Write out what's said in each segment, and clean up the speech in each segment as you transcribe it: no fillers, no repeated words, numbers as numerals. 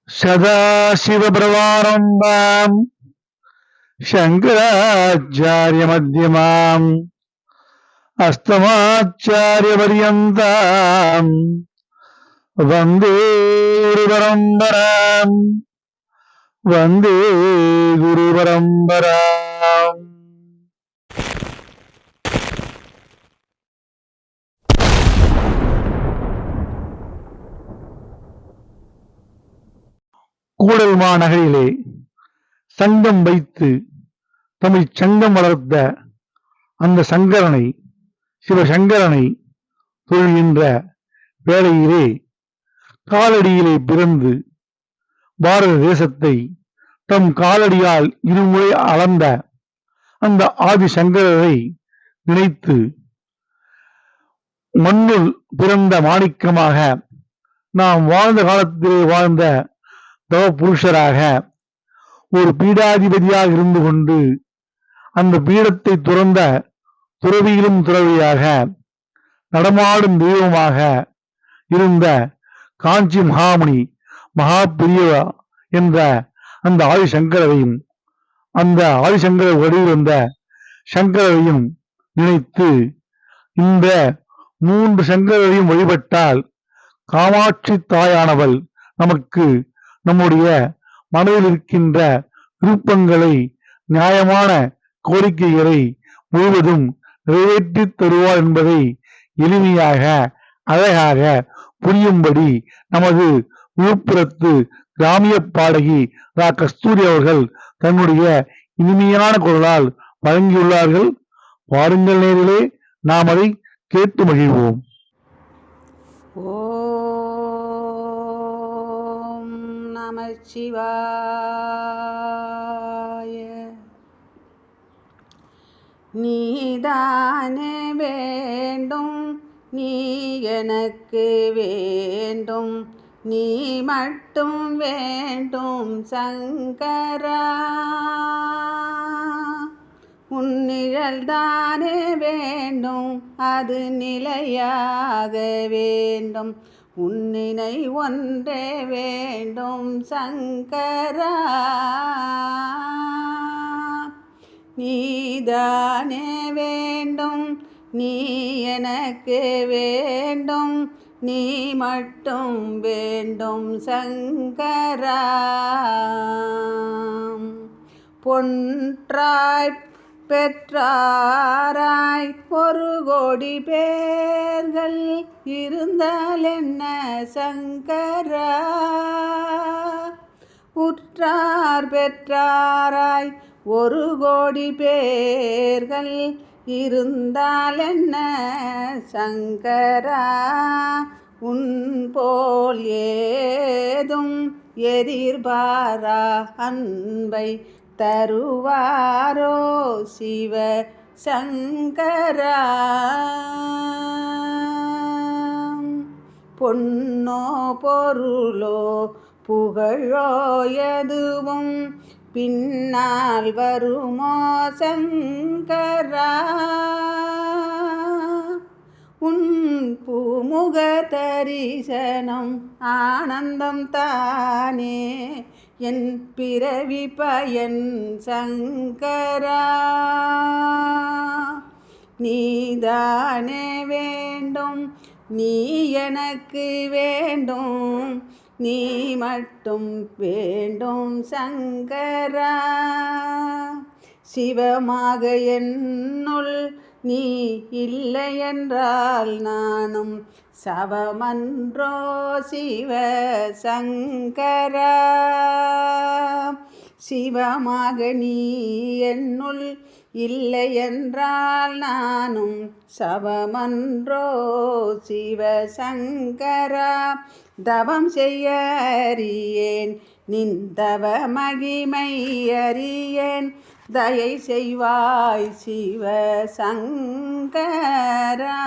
சதாசிவபிரமானந்தாம் சங்கராச்சாரியமத்யமாம் அஸ்தமாச்சாரியபர்யந்தாம் வந்தே குருபரம்பராம் வந்தே குருபரம்பராம். கூடல் மாநகரிலே சங்கம் வைத்து தமிழ் சங்கம் வளர்த்த அந்த சங்கரனை, சிவசங்கரனை தொழுகின்ற வேளையிலே காலடியிலே பிறந்து பாரத தேசத்தை தம் காலடியால் இருமுறை அளந்த அந்த ஆதிசங்கரரை நினைத்து மண்ணுள் பிறந்த மாணிக்கமாக நாம் வாழ்ந்த காலத்திலே வாழ்ந்த தவ புருஷராக ஒரு பீடாதிபதியாக இருந்து கொண்டு அந்த பீடத்தை துறந்த துறவியிலும் துறவியாக நடமாடும் தெய்வமாக இருந்த காஞ்சி மகாமணி மகா பெரியவா என்ற அந்த ஆதிசங்கரையும் அந்த ஆதிசங்கர வடிவில் வந்த சங்கரையும் நினைத்து இந்த 3 சங்கரையும் வழிபட்டால் காமாட்சி தாயானவள் நமக்கு நம்முடைய மனதில் இருக்கின்ற விருப்பங்களை, நியாயமான கோரிக்கைகளை முழுவதும் நிறைவேற்றி தருவார் என்பதை எளிமையாக அழகாக புரியும்படி நமது விழுப்புரத்து கிராமிய பாடகி ரா கஸ்தூரி அவர்கள் தன்னுடைய இனிமையான குரலால் வழங்கியுள்ளார்கள். வாருங்கள் நேரிலே, நாம் அதை கேட்டு மகிழ்வோம். ஓம் நம சிவாய. நீதானே வேண்டும், நீ எனக்கு வேண்டும், நீ மட்டும் வேண்டும் சங்கரா. உன்னிழல்தானே வேண்டும், அது நிலையாக வேண்டும், உன்னினை ஒன்றே வேண்டும் சங்கரா. நீதானே வேண்டும், நீ எனக்கு வேண்டும், நீ மட்டும் வேண்டும் சங்கரா. பொன்றாய் பெற்றாராய் 1 கோடி பேர்கள் இருந்தால் என்ன சங்கரா. உற்றார் பெற்றாராய் 1 கோடி பேர்கள் இருந்தால் என்ன சங்கரா. உன் போல் ஏதும் எதிர்பாரா அன்பை தருவாரோ சிவ சங்கரா. பொன்னோ பொருளோ புகழோ எதுவும் பின்னால் வருமோ சங்கரா. உன் பூமுக தரிசனம் ஆனந்தம் தானே என் பிறவி பயன் சங்கரா. நீதானே வேண்டும், நீ எனக்கு வேண்டும், நீ மட்டும் வேண்டும் சங்கரா. சிவமாக என்னுள் நீ இல்லை என்றால் நானும் சவமன்றோ சிவ சங்கரா. சிவமாக நீ என்னுள் இல்லை என்றால் நானும் சவமன்றோ சிவ சங்கரா. தவம் செய்ய அறியேன், நின் தவ மகிமை அறியேன், தயை செய்வாய் சிவ சங்கரா.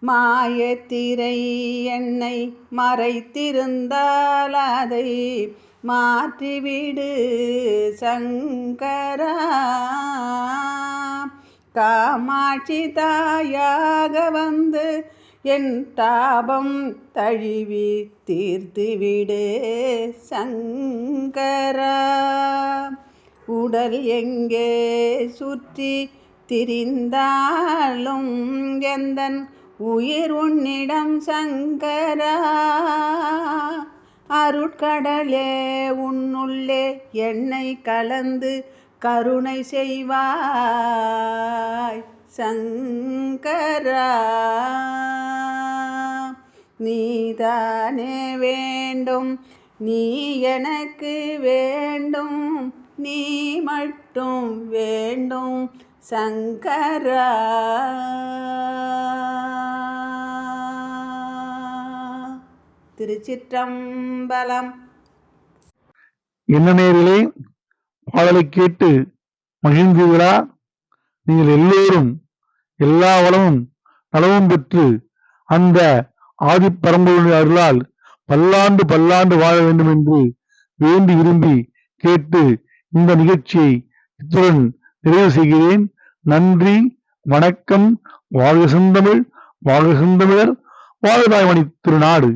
மாயத்திரை என்னை மறைத்திருந்தால் அதை மாற்றிவிடு சங்கரா. காமாட்சி தாயாக வந்து என் தாபம் தழுவி தீர்த்துவிடு சங்கரா. உடல் எங்கே சுற்றி திரிந்தாலும் எந்தன் உயிர் உன்னிடம் சங்கரா. அருட்கடலே உன்னுள்ளே என்னை கலந்து கருணை செய்வாய் சங்கரா. நீதானே வேண்டும், நீ எனக்கு வேண்டும், நீ மட்டும் வேண்டும் சங்கரா. திருச்சிற்றம்பலம். என்ன நேரிலே பாடலை கேட்டு மகிழ்ந்தீர்களா? நீங்கள் எல்லோரும் எல்லா வளமும் நலமும் பெற்று அந்த ஆதிப்பரம்பொருளுடைய அருளால் பல்லாண்டு பல்லாண்டு வாழ வேண்டும் என்று வேண்டி விரும்பி கேட்டு இந்த நிகழ்ச்சியை இத்துடன் நிறைவு செய்கிறேன். நன்றி, வணக்கம். வாழ்க செந்தமிழ், வாழ்க செந்தமிழர், வாழ்க தாய்மணி திருநாடு.